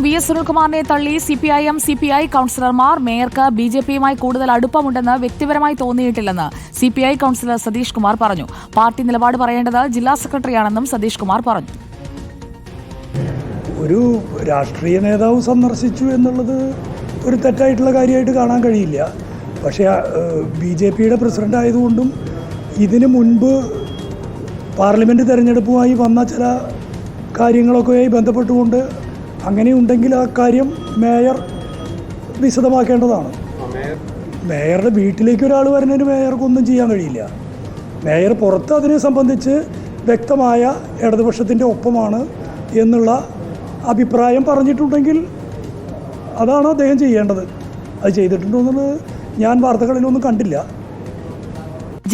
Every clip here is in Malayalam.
വി.എസ്. സുനിൽകുമാറിനെ തള്ളി CPIM CPI കൌൺസിലർമാർ. മേയർക്ക് BJPയുമായി കൂടുതൽ അടുപ്പമുണ്ടെന്ന് വ്യക്തിപരമായി തോന്നിയിട്ടില്ലെന്ന് CPI കൌൺസിലർ സതീഷ് കുമാർ പറഞ്ഞു. പാർട്ടി നിലപാട് പറയേണ്ടത് ജില്ലാ സെക്രട്ടറിയാണെന്നും സതീഷ് കുമാർ പറഞ്ഞു. ഒരു രാഷ്ട്രീയ നേതാവ് സന്ദർശിച്ചു എന്നുള്ളത് ഒരു തെറ്റായിട്ടുള്ള കാര്യമായിട്ട് കാണാൻ കഴിയില്ല. പക്ഷേ BJPയുടെ പ്രസിഡന്റ് ആയതുകൊണ്ടും ഇതിനു മുൻപ് പാർലമെൻറ്റ് തെരഞ്ഞെടുപ്പുമായി വന്ന ചില കാര്യങ്ങളൊക്കെയായി ബന്ധപ്പെട്ടുകൊണ്ട് അങ്ങനെയുണ്ടെങ്കിൽ ആ കാര്യം മേയർ വിശദമാക്കേണ്ടതാണ്. മേയറുടെ വീട്ടിലേക്ക് ഒരാൾ വരുന്നതിന് മേയർക്കൊന്നും ചെയ്യാൻ കഴിയില്ല. മേയർ പുറത്ത് അതിനെ സംബന്ധിച്ച് വ്യക്തമായ ഇടതുപക്ഷത്തിൻ്റെ ഒപ്പമാണ് എന്നുള്ള അഭിപ്രായം പറഞ്ഞിട്ടുണ്ടെങ്കിൽ അതാണ് അദ്ദേഹം ചെയ്യേണ്ടത്. അത് ചെയ്തിട്ടുണ്ടോ എന്നുള്ളത് ഞാൻ വാർത്തകളിലൊന്നും കണ്ടില്ല.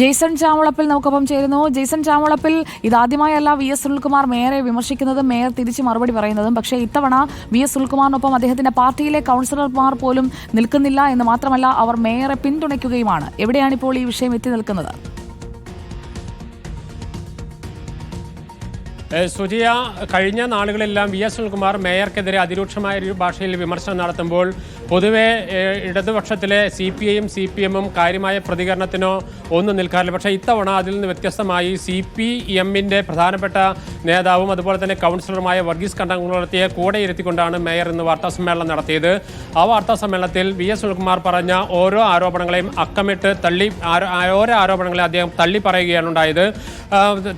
ജെയ്സൺ ചാമുളപ്പിൽ നമുക്കൊപ്പം ചേരുന്നു. ജെയ്സൺ ചാമുളപ്പിൽ, ഇതാദ്യമായല്ല വി.എസ്. സുനിൽകുമാർ മേയറെ വിമർശിക്കുന്നതും മേയർ തിരിച്ച് മറുപടി പറയുന്നതും. പക്ഷേ ഇത്തവണ വി.എസ്. സുനിൽകുമാറിനൊപ്പം അദ്ദേഹത്തിന്റെ പാർട്ടിയിലെ കൌൺസിലർമാർ പോലും നിൽക്കുന്നില്ല എന്ന് മാത്രമല്ല, അവർ മേയറെ പിന്തുണയ്ക്കുകയുമാണ്. എവിടെയാണിപ്പോൾ ഈ വിഷയം എത്തി നിൽക്കുന്നത്? സുജിയ, കഴിഞ്ഞ നാളുകളെല്ലാം വി.എസ്. സുനിൽകുമാർ മേയർക്കെതിരെ അതിരൂക്ഷമായ ഒരു ഭാഷയിൽ വിമർശനം നടത്തുമ്പോൾ പൊതുവെ ഇടതുപക്ഷത്തിലെ CPIയും CPMും കാര്യമായ പ്രതികരണത്തിനോ ഒന്നും നിൽക്കാറില്ല. പക്ഷേ ഇത്തവണ അതിൽ നിന്ന് വ്യത്യസ്തമായി CPMന്റെ പ്രധാനപ്പെട്ട നേതാവും അതുപോലെ തന്നെ കൗൺസിലറുമായ വർഗീസ് കണ്ടംകുളത്തെ കൂടെ ഇരുത്തിക്കൊണ്ടാണ് മേയർ ഇന്ന് വാർത്താസമ്മേളനം നടത്തിയത്. ആ വാർത്താസമ്മേളനത്തിൽ വി.എസ്. സുനിൽകുമാർ പറഞ്ഞ ഓരോ ആരോപണങ്ങളെയും അക്കമിട്ട് തള്ളി ഓരോ ആരോപണങ്ങളെ അദ്ദേഹം തള്ളി പറയുകയാണ് ഉണ്ടായത്.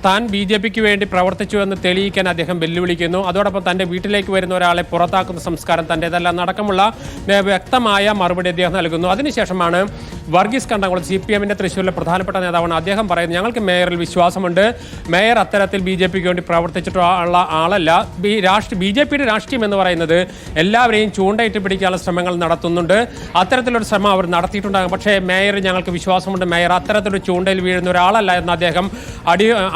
താൻ BJPക്ക് വേണ്ടി പ്രവർത്തിച്ചു എന്ന് തെളിയിക്കാൻ അദ്ദേഹം വെല്ലുവിളിക്കുന്നു. അതോടൊപ്പം തൻ്റെ വീട്ടിലേക്ക് വരുന്ന ഒരാളെ പുറത്താക്കുന്ന സംസ്കാരം തൻ്റേതല്ല എന്നടക്കമുള്ള വ്യക്തമായ മറുപടി അദ്ദേഹം നൽകുന്നു. അതിനുശേഷമാണ് വർഗീസ് കണ്ടംകുളത്ത് CPMന്റെ തൃശ്ശൂരിലെ പ്രധാനപ്പെട്ട നേതാവാണ്. അദ്ദേഹം പറയുന്നത്, ഞങ്ങൾക്ക് മേയറിൽ വിശ്വാസമുണ്ട്. മേയർ അത്തരത്തിൽ BJPക്ക് വേണ്ടി പ്രവർത്തിച്ചിട്ടുള്ള ആളല്ല. BJPയുടെ രാഷ്ട്രീയം എന്ന് പറയുന്നത് എല്ലാവരെയും ചൂണ്ടയിട്ട് പിടിക്കാനുള്ള ശ്രമങ്ങൾ നടത്തുന്നുണ്ട്. അത്തരത്തിലൊരു ശ്രമം അവർ നടത്തിയിട്ടുണ്ടാകും. പക്ഷേ മേയർ ഞങ്ങൾക്ക് വിശ്വാസമുണ്ട്, മേയർ അത്തരത്തിലൊരു ചൂണ്ടയിൽ വീഴുന്ന ഒരാളല്ല എന്ന് അദ്ദേഹം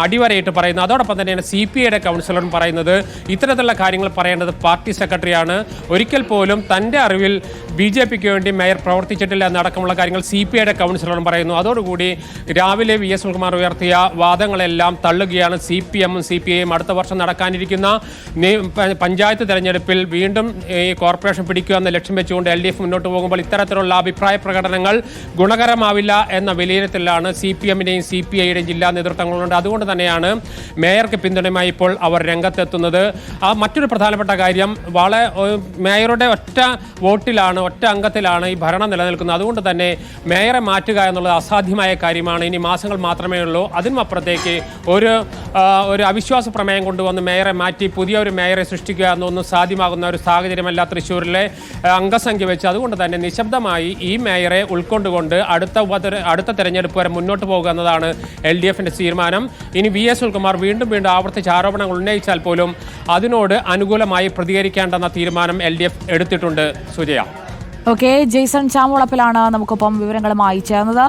അടിവരയിട്ട് പറയുന്നു. അതോടൊപ്പം തന്നെയാണ് CPIയുടെ കൗൺസിലറും പറയുന്നത്, ഇത്തരത്തിലുള്ള കാര്യങ്ങൾ പറയേണ്ടത് പാർട്ടി സെക്രട്ടറിയാണ്. ഒരിക്കൽ പോലും തൻ്റെ അറിവിൽ BJPക്ക് വേണ്ടി മേയർ പ്രവർത്തിച്ചിട്ടില്ല എന്നടക്കമുള്ള കാര്യങ്ങൾ CPIയുടെ കൗൺസിലറും പറയുന്നു. അതോടുകൂടി രാവിലെ വി.എസ്. സുനിൽകുമാർ ഉയർത്തിയ വാദങ്ങളെല്ലാം തള്ളുകയാണ് CPMും CPIയും. അടുത്ത വർഷം നടക്കാനിരിക്കുന്ന പഞ്ചായത്ത് തെരഞ്ഞെടുപ്പിൽ വീണ്ടും ഈ കോർപ്പറേഷൻ പിടിക്കുക എന്ന ലക്ഷ്യം വെച്ചുകൊണ്ട് LDF മുന്നോട്ട് പോകുമ്പോൾ ഇത്തരത്തിലുള്ള അഭിപ്രായ പ്രകടനങ്ങൾ ഗുണകരമാവില്ല എന്ന വിലയിരുത്തലാണ് CPMന്റെയും CPIയുടെയും ജില്ലാ നേതൃത്വങ്ങളുണ്ട്. അതുകൊണ്ട് തന്നെയാണ് മേയർക്ക് പിന്തുണയുമായി ഇപ്പോൾ അവർ രംഗത്തെത്തുന്നത്. മറ്റൊരു പ്രധാനപ്പെട്ട കാര്യം, മേയറുടെ ഒറ്റ വോട്ടിലാണ്, ഒറ്റ അംഗത്തിലാണ് ഈ ഭരണം നിലനിൽക്കുന്നത്. അതുകൊണ്ട് തന്നെ മേയറെ മാറ്റുക എന്നുള്ളത് അസാധ്യമായ കാര്യമാണ്. ഇനി മാസങ്ങൾ മാത്രമേ ഉള്ളൂ. അതിനുമപ്പുറത്തേക്ക് ഒരു അവിശ്വാസ പ്രമേയം കൊണ്ടുവന്ന് മേയറെ മാറ്റി പുതിയൊരു മേയറെ സൃഷ്ടിക്കുക എന്നൊന്നും സാധ്യമാകുന്ന ഒരു സാഹചര്യമല്ല തൃശ്ശൂരിലെ അംഗസംഖ്യ വെച്ച്. അതുകൊണ്ട് തന്നെ നിശബ്ദമായി ഈ മേയറെ ഉൾക്കൊണ്ടുകൊണ്ട് അടുത്ത തെരഞ്ഞെടുപ്പ് വരെ മുന്നോട്ട് പോകുക എന്നതാണ് LDFന്റെ തീരുമാനം. ഇനി വി.എസ്. സുനിൽകുമാർ വീണ്ടും ആവർത്തിച്ച് ആരോപണങ്ങൾ ഉന്നയിച്ചാൽ പോലും അതിനോട് അനുകൂലമായി പ്രതികരിക്കേണ്ടെന്ന തീരുമാനം LDF എടുത്തിട്ടുണ്ട്. സുജയ. ഓക്കെ, ജെയ്സൺ ചാമുളപ്പിലാണ് നമുക്കൊപ്പം വിവരങ്ങളുമായി ചേർന്നത്.